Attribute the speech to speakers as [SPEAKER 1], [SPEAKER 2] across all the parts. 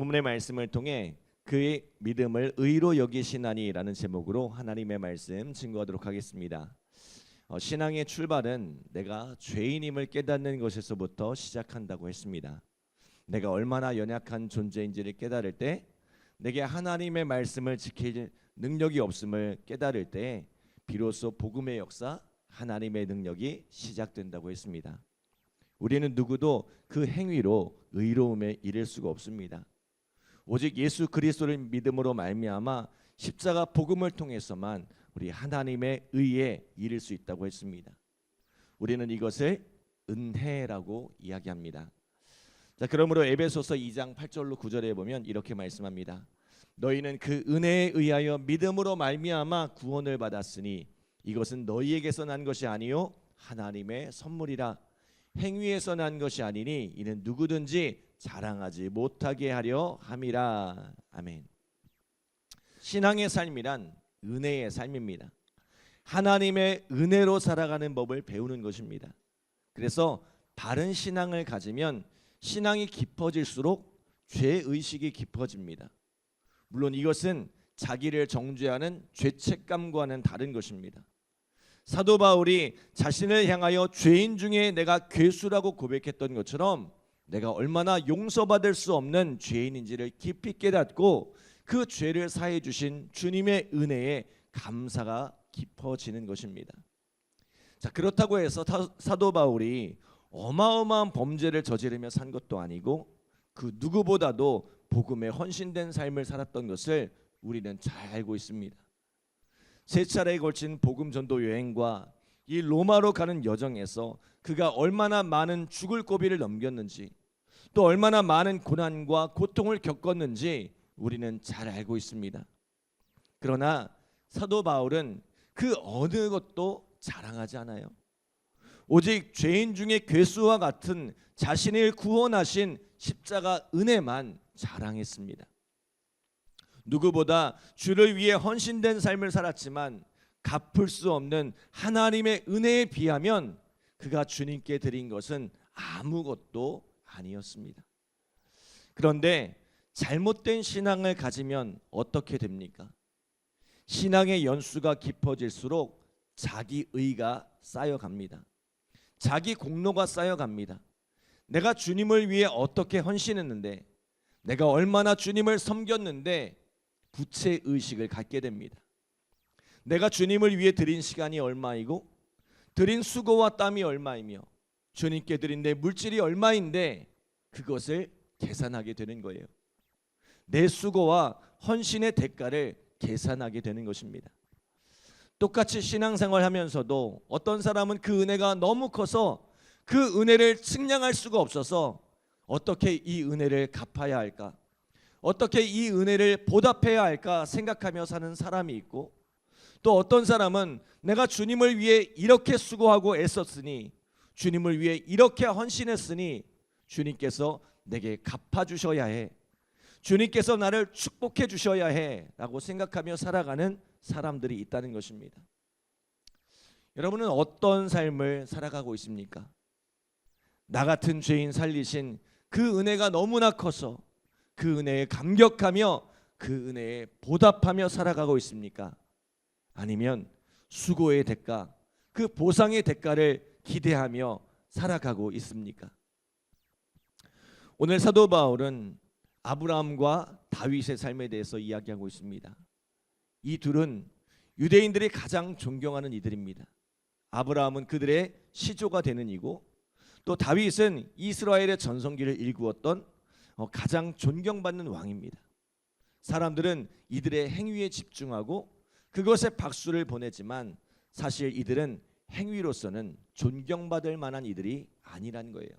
[SPEAKER 1] 본문의 말씀을 통해 그의 믿음을 의로 여기시나니라는 제목으로 하나님의 말씀 증거하도록 하겠습니다. 신앙의 출발은 내가 죄인임을 깨닫는 것에서부터 시작한다고 했습니다. 내가 얼마나 연약한 존재인지를 깨달을 때, 내게 하나님의 말씀을 지킬 능력이 없음을 깨달을 때 비로소 복음의 역사, 하나님의 능력이 시작된다고 했습니다. 우리는 누구도 그 행위로 의로움에 이를 수가 없습니다. 오직 예수 그리스도를 믿음으로 말미암아 십자가 복음을 통해서만 우리 하나님의 의에 이를 수 있다고 했습니다. 우리는 이것을 은혜라고 이야기합니다. 자, 그러므로 에베소서 2장 8절로 9절에 보면 이렇게 말씀합니다. 너희는 그 은혜에 의하여 믿음으로 말미암아 구원을 받았으니 이것은 너희에게서 난 것이 아니요 하나님의 선물이라. 행위에서 난 것이 아니니 이는 누구든지 자랑하지 못하게 하려 함이라. 아멘. 신앙의 삶이란 은혜의 삶입니다. 하나님의 은혜로 살아가는 법을 배우는 것입니다. 그래서 바른 신앙을 가지면 신앙이 깊어질수록 죄의식이 깊어집니다. 물론 이것은 자기를 정죄하는 죄책감과는 다른 것입니다. 사도 바울이 자신을 향하여 죄인 중에 내가 괴수라고 고백했던 것처럼 내가 얼마나 용서받을 수 없는 죄인인지를 깊이 깨닫고 그 죄를 사해 주신 주님의 은혜에 감사가 깊어지는 것입니다. 자, 그렇다고 해서 사도 바울이 어마어마한 범죄를 저지르며 산 것도 아니고 그 누구보다도 복음에 헌신된 삶을 살았던 것을 우리는 잘 알고 있습니다. 세 차례에 걸친 복음 전도 여행과 이 로마로 가는 여정에서 그가 얼마나 많은 죽을 고비를 넘겼는지, 또 얼마나 많은 고난과 고통을 겪었는지 우리는 잘 알고 있습니다. 그러나 사도 바울은 그 어느 것도 자랑하지 않아요. 오직 죄인 중에 괴수와 같은 자신을 구원하신 십자가 은혜만 자랑했습니다. 누구보다 주를 위해 헌신된 삶을 살았지만 갚을 수 없는 하나님의 은혜에 비하면 그가 주님께 드린 것은 아무것도 아니었습니다. 그런데 잘못된 신앙을 가지면 어떻게 됩니까? 신앙의 연수가 깊어질수록 자기 의가 쌓여갑니다. 자기 공로가 쌓여갑니다. 내가 주님을 위해 어떻게 헌신했는데, 내가 얼마나 주님을 섬겼는데 부채의식을 갖게 됩니다. 내가 주님을 위해 드린 시간이 얼마이고 드린 수고와 땀이 얼마이며 주님께 드린 내 물질이 얼마인데 그것을 계산하게 되는 거예요. 내 수고와 헌신의 대가를 계산하게 되는 것입니다. 똑같이 신앙생활 하면서도 어떤 사람은 그 은혜가 너무 커서 그 은혜를 측량할 수가 없어서 어떻게 이 은혜를 갚아야 할까, 어떻게 이 은혜를 보답해야 할까 생각하며 사는 사람이 있고, 또 어떤 사람은 내가 주님을 위해 이렇게 수고하고 애썼으니, 주님을 위해 이렇게 헌신했으니 주님께서 내게 갚아주셔야 해, 주님께서 나를 축복해 주셔야 해 라고 생각하며 살아가는 사람들이 있다는 것입니다. 여러분은 어떤 삶을 살아가고 있습니까? 나 같은 죄인 살리신 그 은혜가 너무나 커서 그 은혜에 감격하며 그 은혜에 보답하며 살아가고 있습니까? 아니면 수고의 대가, 그 보상의 대가를 기대하며 살아가고 있습니까? 오늘 사도 바울은 아브라함과 다윗의 삶에 대해서 이야기하고 있습니다. 이 둘은 유대인들이 가장 존경하는 이들입니다. 아브라함은 그들의 시조가 되는 이고, 또 다윗은 이스라엘의 전성기를 일구었던 가장 존경받는 왕입니다. 사람들은 이들의 행위에 집중하고 그것에 박수를 보내지만 사실 이들은 행위로서는 존경받을 만한 이들이 아니란 거예요.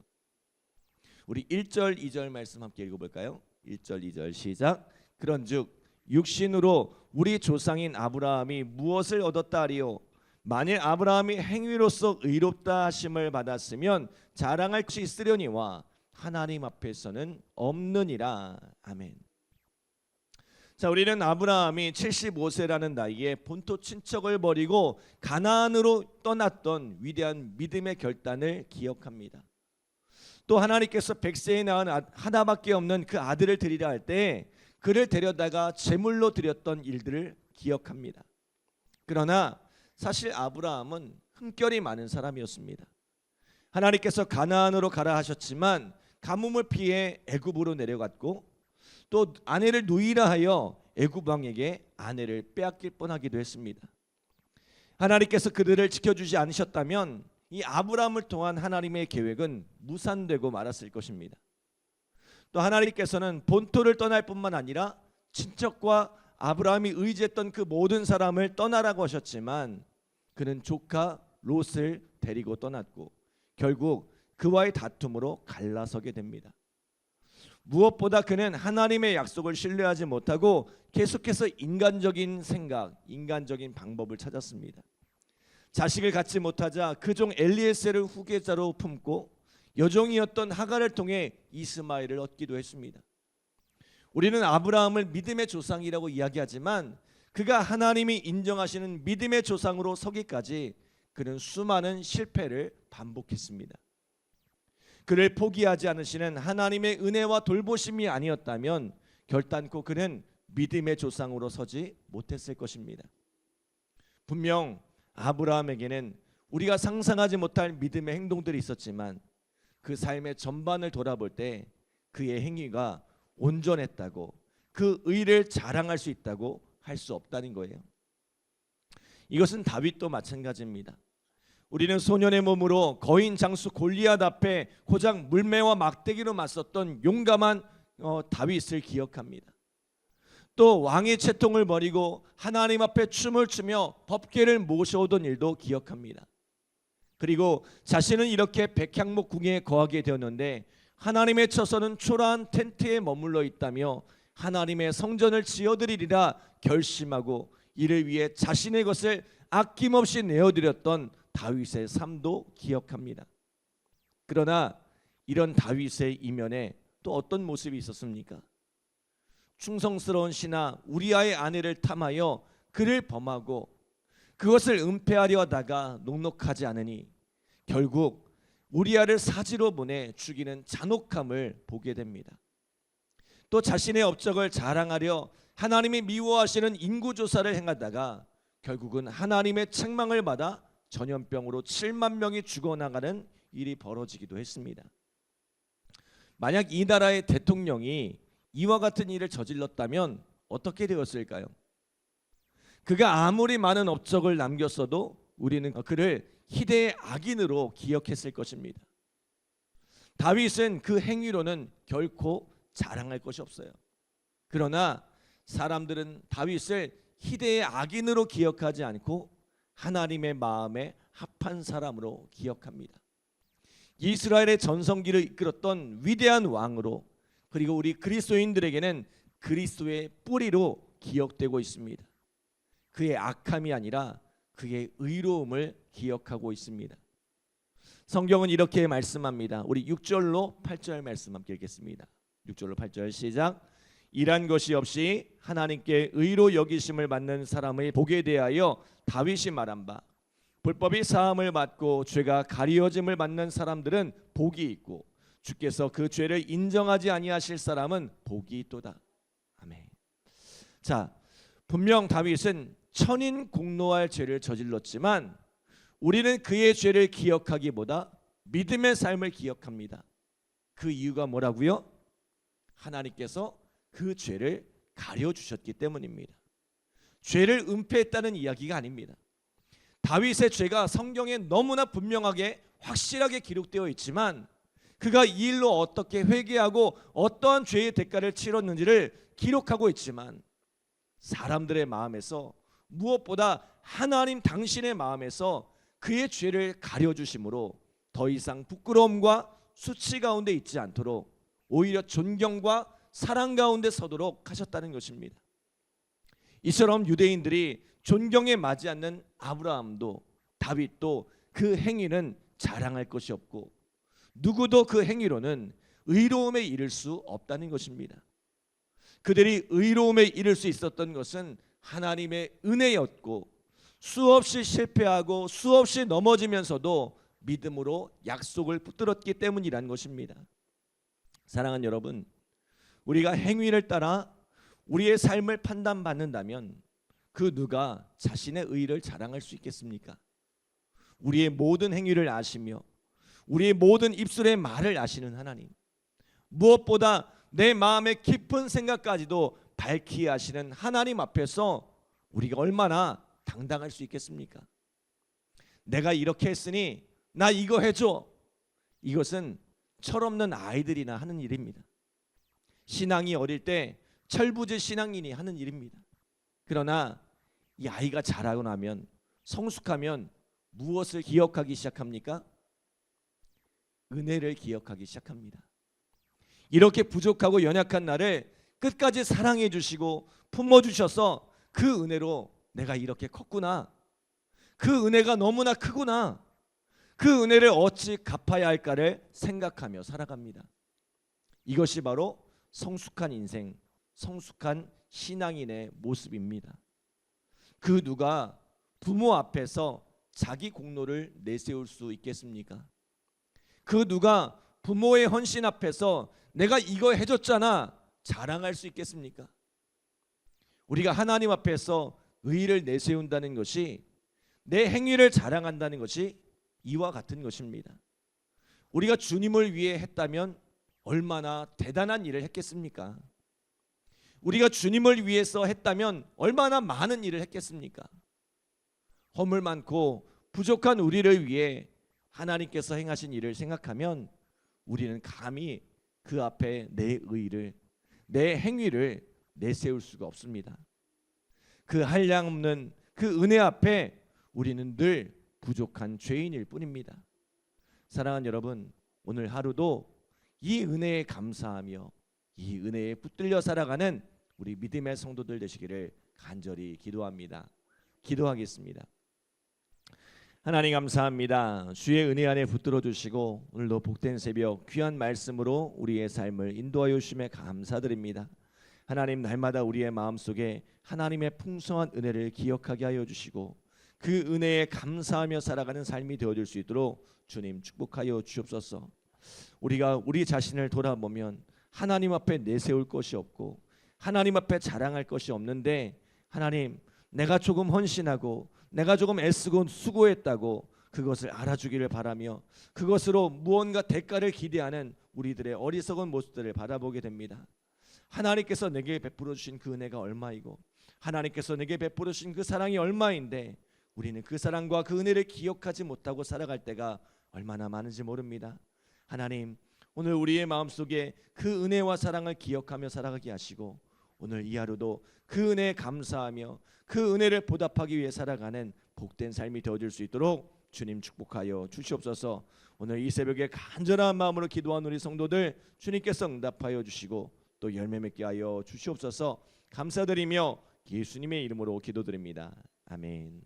[SPEAKER 1] 우리 1절 2절 말씀 함께 읽어볼까요? 1절 2절 시작. 그런즉 육신으로 우리 조상인 아브라함이 무엇을 얻었다 하리요? 만일 아브라함이 행위로서 의롭다 하심을 받았으면 자랑할 것이 있으려니와 하나님 앞에서는 없느니라. 아멘. 자, 우리는 아브라함이 75세라는 나이에 본토 친척을 버리고 가나안으로 떠났던 위대한 믿음의 결단을 기억합니다. 또 하나님께서 100세에 낳은 하나밖에 없는 그 아들을 드리려 할 때 그를 데려다가 제물로 드렸던 일들을 기억합니다. 그러나 사실 아브라함은 흠결이 많은 사람이었습니다. 하나님께서 가나안으로 가라 하셨지만 가뭄을 피해 애굽으로 내려갔고 또 아내를 누이라 하여 애굽 왕에게 아내를 빼앗길 뻔하기도 했습니다. 하나님께서 그들을 지켜주지 않으셨다면 이 아브라함을 통한 하나님의 계획은 무산되고 말았을 것입니다. 또 하나님께서는 본토를 떠날 뿐만 아니라 친척과 아브라함이 의지했던 그 모든 사람을 떠나라고 하셨지만 그는 조카 롯을 데리고 떠났고 결국 그와의 다툼으로 갈라서게 됩니다. 무엇보다 그는 하나님의 약속을 신뢰하지 못하고 계속해서 인간적인 생각, 인간적인 방법을 찾았습니다. 자식을 갖지 못하자 그종 엘리에셀을 후계자로 품고 여종이었던 하갈을 통해 이스마엘을 얻기도 했습니다. 우리는 아브라함을 믿음의 조상이라고 이야기하지만 그가 하나님이 인정하시는 믿음의 조상으로 서기까지 그는 수많은 실패를 반복했습니다. 그를 포기하지 않으시는 하나님의 은혜와 돌보심이 아니었다면 결단코 그는 믿음의 조상으로 서지 못했을 것입니다. 분명 아브라함에게는 우리가 상상하지 못할 믿음의 행동들이 있었지만 그 삶의 전반을 돌아볼 때 그의 행위가 온전했다고, 그 의를 자랑할 수 있다고 할 수 없다는 거예요. 이것은 다윗도 마찬가지입니다. 우리는 소년의 몸으로 거인 장수 골리앗 앞에 고작 물매와 막대기로 맞섰던 용감한 다윗을 기억합니다. 또 왕의 채통을 버리고 하나님 앞에 춤을 추며 법궤를 모셔오던 일도 기억합니다. 그리고 자신은 이렇게 백향목 궁에 거하게 되었는데 하나님의 처소는 초라한 텐트에 머물러 있다며 하나님의 성전을 지어드리리라 결심하고 이를 위해 자신의 것을 아낌없이 내어드렸던 다윗의 삶도 기억합니다. 그러나 이런 다윗의 이면에 또 어떤 모습이 있었습니까? 충성스러운 신하 우리아의 아내를 탐하여 그를 범하고 그것을 은폐하려 하다가 녹록하지 않으니 결국 우리아를 사지로 보내 죽이는 잔혹함을 보게 됩니다. 또 자신의 업적을 자랑하려 하나님이 미워하시는 인구조사를 행하다가 결국은 하나님의 책망을 받아 전염병으로 7만 명이 죽어나가는 일이 벌어지기도 했습니다. 만약 이 나라의 대통령이 이와 같은 일을 저질렀다면 어떻게 되었을까요? 그가 아무리 많은 업적을 남겼어도 우리는 그를 희대의 악인으로 기억했을 것입니다. 다윗은 그 행위로는 결코 자랑할 것이 없어요. 그러나 사람들은 다윗을 희대의 악인으로 기억하지 않고 하나님의 마음에 합한 사람으로 기억합니다. 이스라엘의 전성기를 이끌었던 위대한 왕으로, 그리고 우리 그리스도인들에게는 그리스도의 뿌리로 기억되고 있습니다. 그의 악함이 아니라 그의 의로움을 기억하고 있습니다. 성경은 이렇게 말씀합니다. 우리 6절로 8절 말씀 함께 읽겠습니다. 6절로 8절 시작. 일한 것이 없이 하나님께 의로 여기심을 받는 사람의 복에 대하여 다윗이 말한 바, 불법이 사함을 받고 죄가 가리워짐을 받는 사람들은 복이 있고 주께서 그 죄를 인정하지 아니하실 사람은 복이 있도다. 아멘. 자, 분명 다윗은 천인 공노할 죄를 저질렀지만 우리는 그의 죄를 기억하기보다 믿음의 삶을 기억합니다. 그 이유가 뭐라고요? 하나님께서 그 죄를 가려주셨기 때문입니다. 죄를 은폐했다는 이야기가 아닙니다. 다윗의 죄가 성경에 너무나 분명하게 확실하게 기록되어 있지만 그가 이 일로 어떻게 회개하고 어떠한 죄의 대가를 치렀는지를 기록하고 있지만 사람들의 마음에서, 무엇보다 하나님 당신의 마음에서 그의 죄를 가려주심으로 더 이상 부끄러움과 수치 가운데 있지 않도록 오히려 존경과 사랑 가운데 서도록 하셨다는 것입니다. 이처럼 유대인들이 존경에 맞지 않는 아브라함도 다윗도 그 행위는 자랑할 것이 없고 누구도 그 행위로는 의로움에 이를 수 없다는 것입니다. 그들이 의로움에 이를 수 있었던 것은 하나님의 은혜였고 수없이 실패하고 수없이 넘어지면서도 믿음으로 약속을 붙들었기 때문이란 것입니다. 사랑하는 여러분, 우리가 행위를 따라 우리의 삶을 판단받는다면 그 누가 자신의 의를 자랑할 수 있겠습니까? 우리의 모든 행위를 아시며 우리의 모든 입술의 말을 아시는 하나님, 무엇보다 내 마음의 깊은 생각까지도 밝히 아시는 하나님 앞에서 우리가 얼마나 당당할 수 있겠습니까? 내가 이렇게 했으니 나 이거 해줘. 이것은 철없는 아이들이나 하는 일입니다. 신앙이 어릴 때 철부지 신앙인이 하는 일입니다. 그러나 이 아이가 자라고 나면, 성숙하면 무엇을 기억하기 시작합니까? 은혜를 기억하기 시작합니다. 이렇게 부족하고 연약한 나를 끝까지 사랑해 주시고 품어 주셔서 그 은혜로 내가 이렇게 컸구나, 그 은혜가 너무나 크구나, 그 은혜를 어찌 갚아야 할까를 생각하며 살아갑니다. 이것이 바로 성숙한 인생, 성숙한 신앙인의 모습입니다. 그 누가 부모 앞에서 자기 공로를 내세울 수 있겠습니까? 그 누가 부모의 헌신 앞에서 내가 이거 해줬잖아 자랑할 수 있겠습니까? 우리가 하나님 앞에서 의의를 내세운다는 것이, 내 행위를 자랑한다는 것이 이와 같은 것입니다. 우리가 주님을 위해 했다면 얼마나 대단한 일을 했겠습니까? 우리가 주님을 위해서 했다면 얼마나 많은 일을 했겠습니까? 허물 많고 부족한 우리를 위해 하나님께서 행하신 일을 생각하면 우리는 감히 그 앞에 내 의의를, 내 행위를 내세울 수가 없습니다. 그 한량없는 그 은혜 앞에 우리는 늘 부족한 죄인일 뿐입니다. 사랑하는 여러분, 오늘 하루도 이 은혜에 감사하며 이 은혜에 붙들려 살아가는 우리 믿음의 성도들 되시기를 간절히 기도합니다. 기도하겠습니다. 하나님 감사합니다. 주의 은혜 안에 붙들어 주시고 오늘도 복된 새벽 귀한 말씀으로 우리의 삶을 인도하여 주심에 감사드립니다. 하나님, 날마다 우리의 마음속에 하나님의 풍성한 은혜를 기억하게 하여 주시고 그 은혜에 감사하며 살아가는 삶이 되어질 수 있도록 주님 축복하여 주옵소서. 우리가 우리 자신을 돌아보면 하나님 앞에 내세울 것이 없고 하나님 앞에 자랑할 것이 없는데, 하나님, 내가 조금 헌신하고 내가 조금 애쓰고 수고했다고 그것을 알아주기를 바라며 그것으로 무언가 대가를 기대하는 우리들의 어리석은 모습들을 바라보게 됩니다. 하나님께서 내게 베풀어 주신 그 은혜가 얼마이고 하나님께서 내게 베풀어 주신 그 사랑이 얼마인데 우리는 그 사랑과 그 은혜를 기억하지 못하고 살아갈 때가 얼마나 많은지 모릅니다. 하나님, 오늘 우리의 마음속에 그 은혜와 사랑을 기억하며 살아가게 하시고 오늘 이 하루도 그 은혜에 감사하며 그 은혜를 보답하기 위해 살아가는 복된 삶이 되어질 수 있도록 주님 축복하여 주시옵소서. 오늘 이 새벽에 간절한 마음으로 기도한 우리 성도들 주님께서 응답하여 주시고 또 열매 맺게 하여 주시옵소서. 감사드리며 예수님의 이름으로 기도드립니다. 아멘.